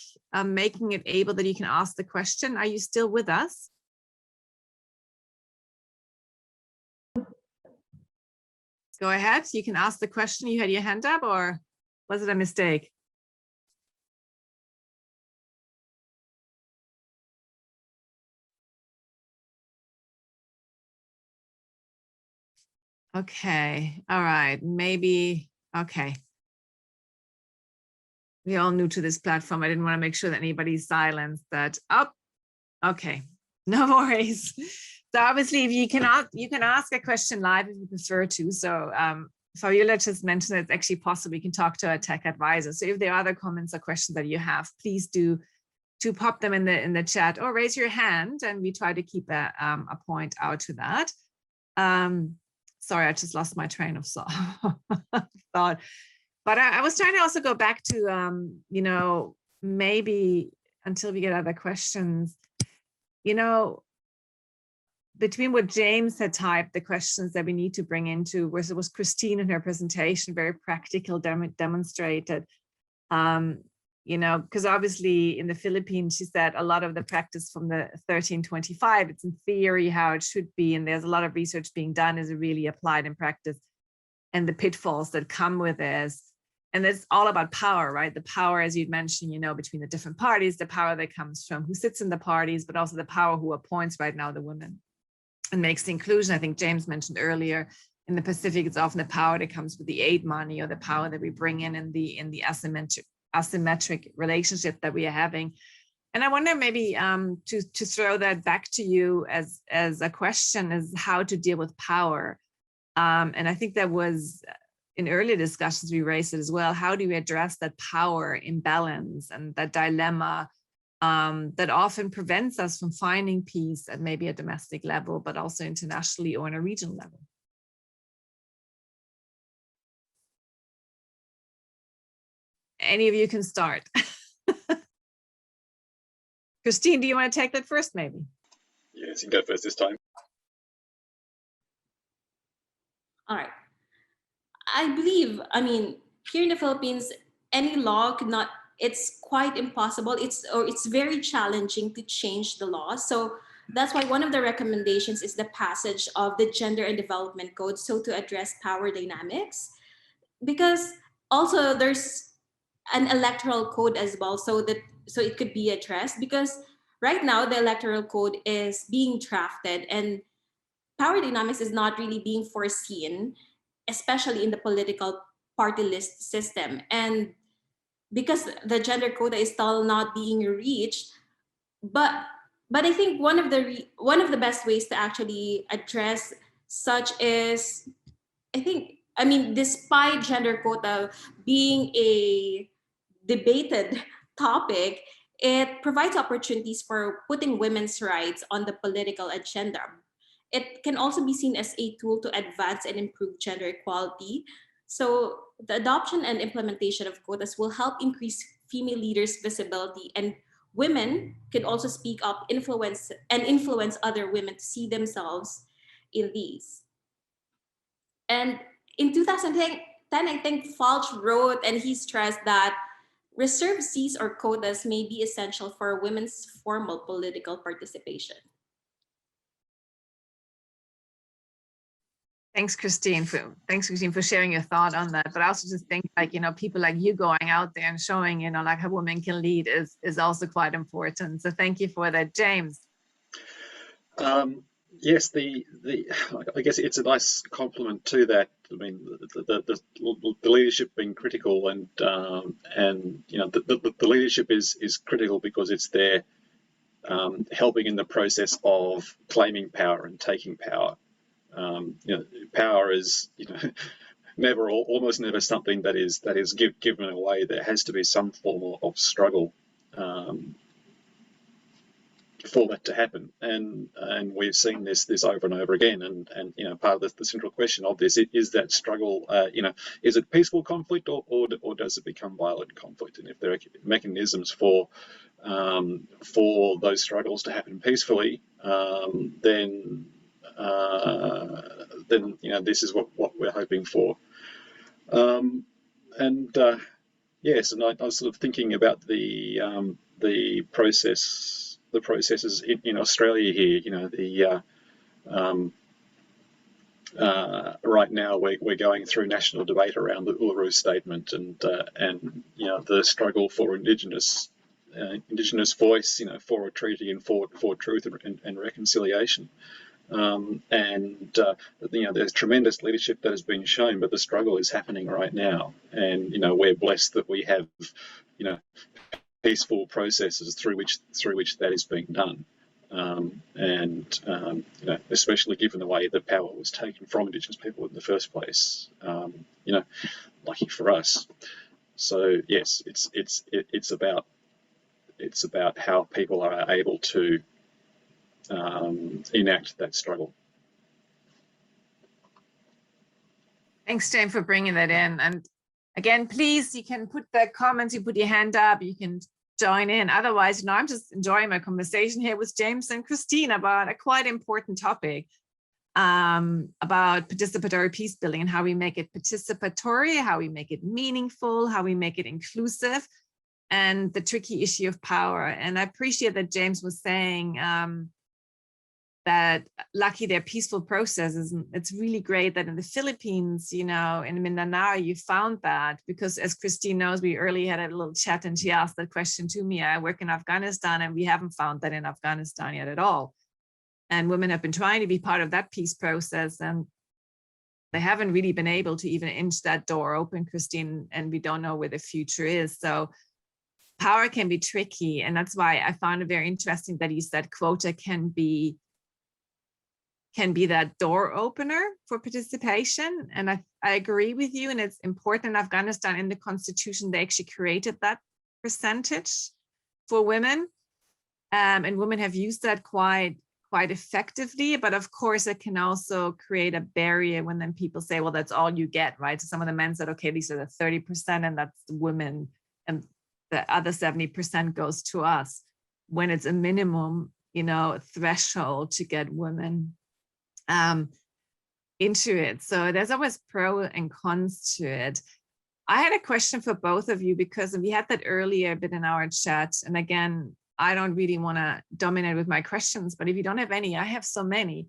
S1: making it able that you can ask the question. Are you still with us? Go ahead, you can ask the question. You had your hand up, or was it a mistake? Okay, all right, maybe, okay. We're all new to this platform. I didn't want to make sure that anybody's silenced. That, oh, okay, no worries. So obviously, if you can ask a question live if you prefer to. So Fabiola just mentioned that it's actually possible you can talk to a tech advisor. So if there are other comments or questions that you have, please do pop them in the chat or raise your hand, and we try to keep a point out to that. Sorry, I just lost my train of thought. But I was trying to also go back to, you know, maybe until we get other questions, you know, between what James had typed, the questions that we need to bring into, was Christine in her presentation, very practical, demonstrated, you know, because obviously in the Philippines, she said a lot of the practice from the 1325, it's in theory how it should be, and there's a lot of research being done, is it really applied in practice, and the pitfalls that come with this. And it's all about power, right? The power, as you'd mentioned, you know, between the different parties, the power that comes from who sits in the parties, but also the power who appoints right now the women and makes the inclusion. I think James mentioned earlier, in the Pacific, it's often the power that comes with the aid money, or the power that we bring in the asymmetric relationship that we are having. And I wonder maybe to throw that back to you as a question, is how to deal with power. And I think that was, in earlier discussions, we raised it as well. How do we address that power imbalance and that dilemma that often prevents us from finding peace at maybe a domestic level, but also internationally or on a regional level? Any of you can start. Christine, do you want to take that first, maybe?
S2: Yes, you can go first this time.
S3: All right. I believe, I mean, here in the Philippines, any law could not, it's quite impossible. It's very challenging to change the law. So that's why one of the recommendations is the passage of the Gender and Development Code, so to address power dynamics. Because also there's an electoral code as well, so it could be addressed, because right now the electoral code is being drafted and power dynamics is not really being foreseen, especially in the political party list system. And because the gender quota is still not being reached, but I think one of the best ways to actually address such is, I mean, despite gender quota being a debated topic, it provides opportunities for putting women's rights on the political agenda. it can also be seen as a tool to advance and improve gender equality. So the adoption and implementation of quotas will help increase female leaders' visibility, and women can also speak up, influence other women to see themselves in these. And in 2010, I think Falch wrote and he stressed that reserved seats or quotas may be essential for women's formal political participation.
S1: Thanks, Christine, for sharing your thought on that. But I also just think, like, you know, people like you going out there and showing, you know, like how women can lead is also quite important. So thank you for that, James.
S2: Yes, I guess it's a nice compliment to that. I mean, the leadership being critical, and you know, the leadership is critical because it's there helping in the process of claiming power and taking power. You know, power is, you know, almost never something that is given away. There has to be some form of struggle for that to happen, and we've seen this over and over again. And you know, part of the central question of this is that struggle. You know, is it peaceful conflict or does it become violent conflict? And if there are mechanisms for those struggles to happen peacefully, then you know, this is what we're hoping for. Yes, and I was sort of thinking about the processes in Australia here. You know, right now we're going through national debate around the Uluru Statement, and you know, the struggle for Indigenous voice, you know, for a treaty and for truth and reconciliation. You know, there's tremendous leadership that has been shown, but the struggle is happening right now. And you know, we're blessed that we have, you know, peaceful processes through which that is being done. You know, especially given the way that power was taken from Indigenous people in the first place. You know, lucky for us. So yes, it's about how people are able to enact that struggle.
S1: Thanks, Jane, for bringing that in. And again, please, you can put the comments, you put your hand up, you can join in. Otherwise, you know, I'm just enjoying my conversation here with James and Christine about a quite important topic, about participatory peace building and how we make it participatory, how we make it meaningful, how we make it inclusive, and the tricky issue of power. And I appreciate that James was saying that lucky they're peaceful processes. And it's really great that in the Philippines, you know, in Mindanao, you found that, because as Christine knows, we earlier had a little chat and she asked that question to me. I work in Afghanistan and we haven't found that in Afghanistan yet at all. And women have been trying to be part of that peace process, and they haven't really been able to even inch that door open, Christine, and we don't know where the future is. So power can be tricky. And that's why I found it very interesting that you said quota can be that door opener for participation. And I agree with you. And it's important in Afghanistan, in the constitution, they actually created that percentage for women. And women have used that quite effectively. But of course, it can also create a barrier when then people say, well, that's all you get, right? So some of the men said, okay, these are the 30% and that's the women, and the other 70% goes to us, when it's a minimum, you know, threshold to get women into it. So there's always pros and cons to it. I had a question for both of you, because we had that earlier a bit in our chat. And again, I don't really want to dominate with my questions, but if you don't have any, I have so many.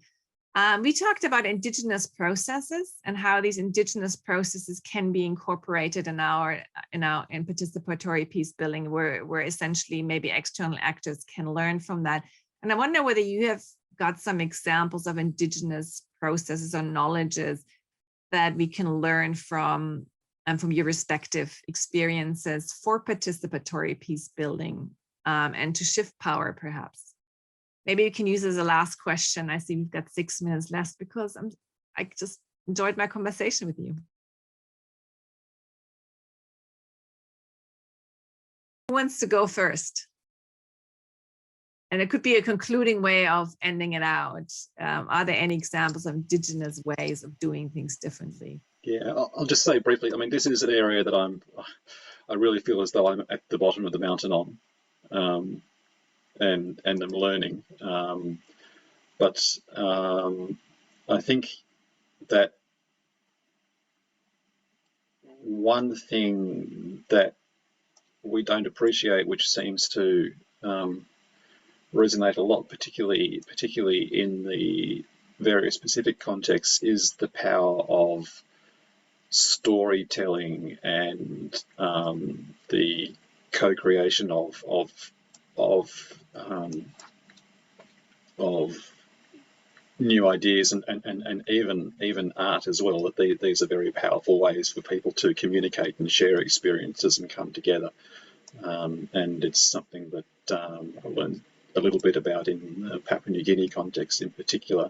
S1: We talked about Indigenous processes and how these Indigenous processes can be incorporated in participatory peace building, where essentially maybe external actors can learn from that. And I wonder whether you have got some examples of Indigenous processes or knowledges that we can learn from, and from your respective experiences for participatory peace building, and to shift power, perhaps. Maybe you can use as a last question. I see we've got 6 minutes left, because I just enjoyed my conversation with you. Who wants to go first? And it could be a concluding way of ending it out. Are there any examples of Indigenous ways of doing things differently?
S2: Yeah, I'll just say briefly, I mean, this is an area that I really feel as though I'm at the bottom of the mountain on, and I'm learning. But I think that one thing that we don't appreciate, which seems to resonate a lot, particularly in the various Pacific contexts, is the power of storytelling and the co-creation of new ideas and even art as well. That these are very powerful ways for people to communicate and share experiences and come together. And it's something that I learned a little bit about in Papua New Guinea context in particular.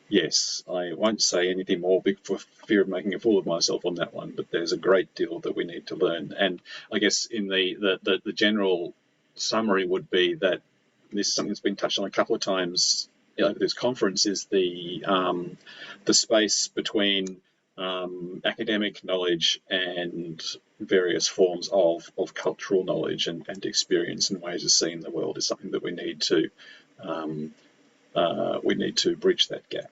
S2: Yes, I won't say anything more for fear of making a fool of myself on that one, but there's a great deal that we need to learn. And I guess in the general summary would be that this is something that's been touched on a couple of times over this conference, is the space between academic knowledge and various forms of cultural knowledge and experience and ways of seeing the world is something that we need to bridge that gap.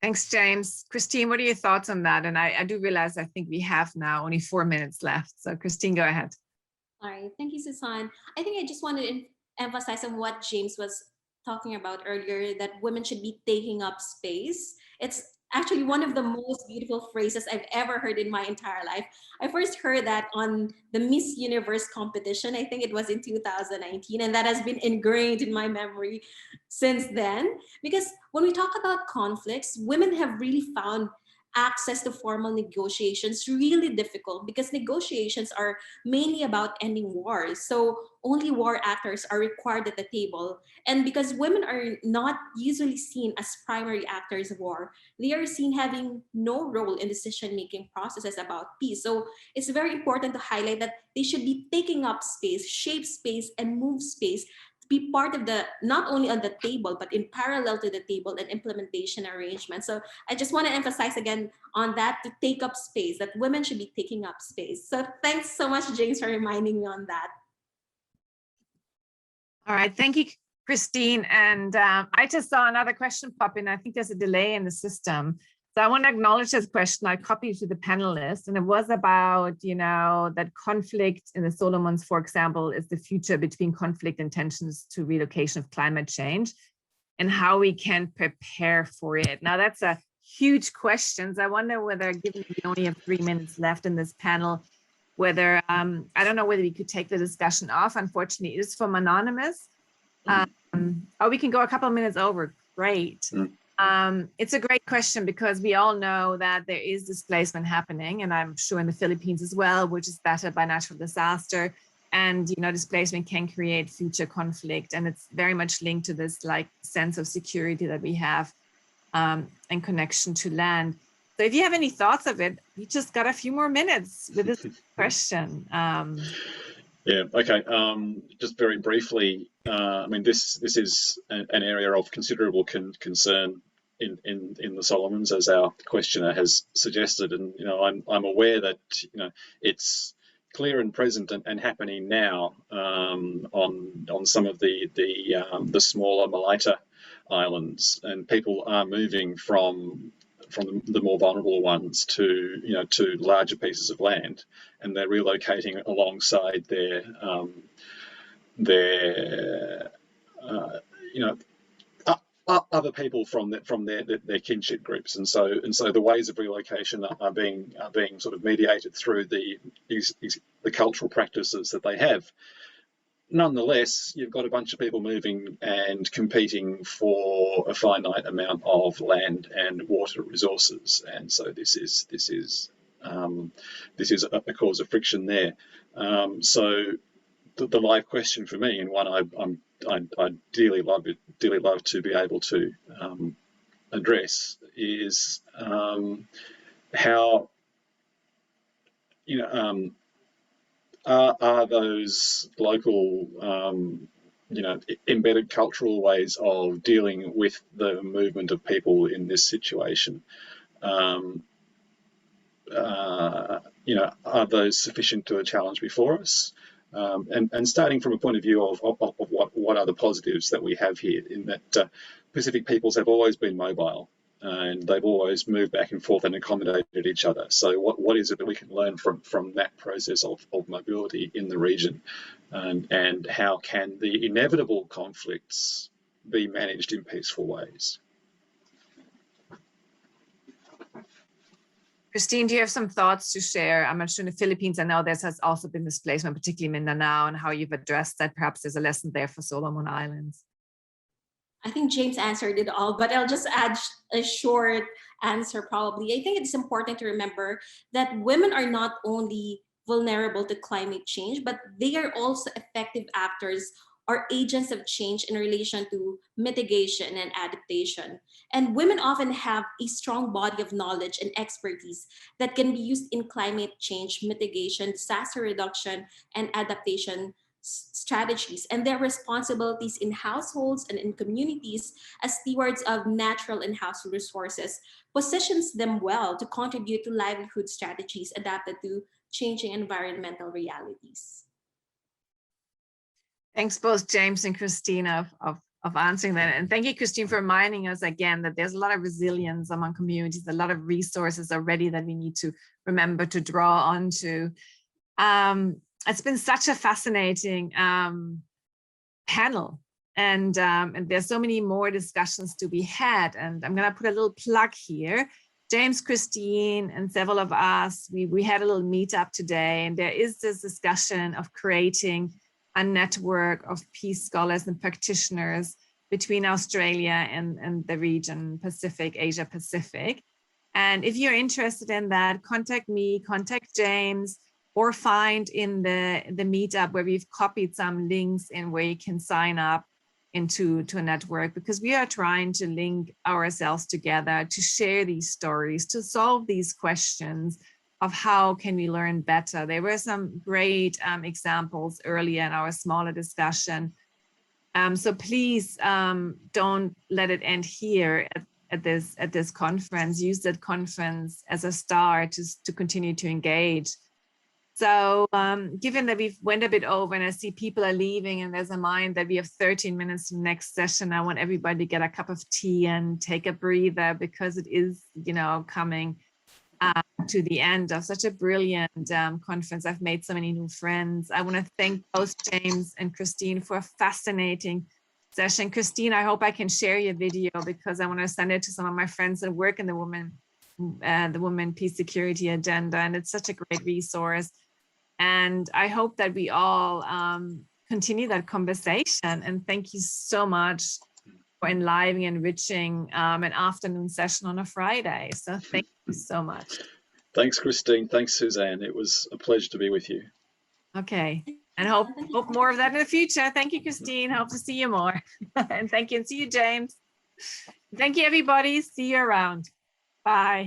S1: Thanks, James. Christine, what are your thoughts on that? And I do realize I think we have now only 4 minutes left. So Christine, go ahead.
S3: All right, thank you, Susanne. I think I just wanted to emphasize on what James was talking about earlier, that women should be taking up space. It's actually one of the most beautiful phrases I've ever heard in my entire life. I first heard that on the Miss Universe competition. I think it was in 2019, and that has been ingrained in my memory since then. Because when we talk about conflicts, women have really found access to formal negotiations really difficult, because negotiations are mainly about ending wars. So only war actors are required at the table. And because women are not usually seen as primary actors of war, they are seen having no role in decision-making processes about peace. So it's very important to highlight that they should be taking up space, shape space, and move space, to be part of the, not only on the table, but in parallel to the table and implementation arrangements. So I just want to emphasize again on that, to take up space, that women should be taking up space. So thanks so much, James, for reminding me on that.
S1: All right, thank you, Christine. And I just saw another question pop in. I think there's a delay in the system. So I want to acknowledge this question. I copied to the panelists, and it was about, that conflict in the Solomons, for example, is the future between conflict and tensions to relocation of climate change, and how we can prepare for it. Now, that's a huge question. I wonder whether, given we only have 3 minutes left in this panel, whether, I don't know whether we could take the discussion off. Unfortunately, it is from anonymous. Or we can go a couple of minutes over. Great. It's a great question, because we all know that there is displacement happening, and I'm sure in the Philippines as well, which is battered by natural disaster. And, displacement can create future conflict. And it's very much linked to this sense of security that we have and connection to land. So if you have any thoughts of it, you just got a few more minutes with this question.
S2: Yeah, okay. Just very briefly, I mean, this is an area of considerable concern in the Solomons, as our questioner has suggested. And, I'm aware that, it's clear and present and happening now on some of the smaller Malaita islands, and people are moving from the more vulnerable ones to larger pieces of land, and they're relocating alongside their other people from their kinship groups, and so the ways of relocation are being sort of mediated through the cultural practices that they have. Nonetheless, you've got a bunch of people moving and competing for a finite amount of land and water resources, and so this is a cause of friction there. So the live question for me, and one I'd dearly love to be able to address, is how are those local, embedded cultural ways of dealing with the movement of people in this situation. Are those sufficient to a challenge before us? And starting from a point of view of what are the positives that we have here, in that Pacific peoples have always been mobile, and they've always moved back and forth and accommodated each other. So what is it that we can learn from that process of mobility in the region, and how can the inevitable conflicts be managed in peaceful ways?
S1: Christine, do you have some thoughts to share? I'm sure in the Philippines, I know there has also been displacement, particularly in Mindanao, and how you've addressed that. Perhaps there's a lesson there for Solomon Islands.
S3: I think James answered it all, but I'll just add a short answer probably. I think it's important to remember that women are not only vulnerable to climate change, but they are also effective actors or agents of change in relation to mitigation and adaptation. And women often have a strong body of knowledge and expertise that can be used in climate change mitigation, disaster reduction, and adaptation strategies. And their responsibilities in households and in communities as stewards of natural and household resources positions them well to contribute to livelihood strategies adapted to changing environmental realities.
S1: Thanks both James and Christine of answering that. And thank you, Christine, for reminding us again that there's a lot of resilience among communities, a lot of resources already that we need to remember to draw onto. It's been such a fascinating panel, and there's so many more discussions to be had. And I'm gonna put a little plug here. James, Christine, and several of us, we had a little meetup today, and there is this discussion of creating a network of peace scholars and practitioners between Australia and the region Pacific, Asia Pacific. And if you're interested in that, contact me, contact James, or find in the meetup where we've copied some links in where you can sign up into a network, because we are trying to link ourselves together to share these stories, to solve these questions of how can we learn better. There were some great examples earlier in our smaller discussion. So please don't let it end here at this conference. Use that conference as a start to continue to engage. So given that we've went a bit over and I see people are leaving and there's a mind that we have 13 minutes to the next session, I want everybody to get a cup of tea and take a breather, because it is, coming to the end of such a brilliant conference. I've made so many new friends. I want to thank both James and Christine for a fascinating session. Christine, I hope I can share your video, because I want to send it to some of my friends that work in the Women Peace Security agenda, and it's such a great resource. And I hope that we all continue that conversation. And thank you so much for enlivening and enriching an afternoon session on a Friday. So thank you so much.
S2: Thanks, Christine. Thanks, Suzanne. It was a pleasure to be with you.
S1: Okay. And hope more of that in the future. Thank you, Christine. Hope to see you more. And thank you. And see you, James. Thank you, everybody. See you around. Bye.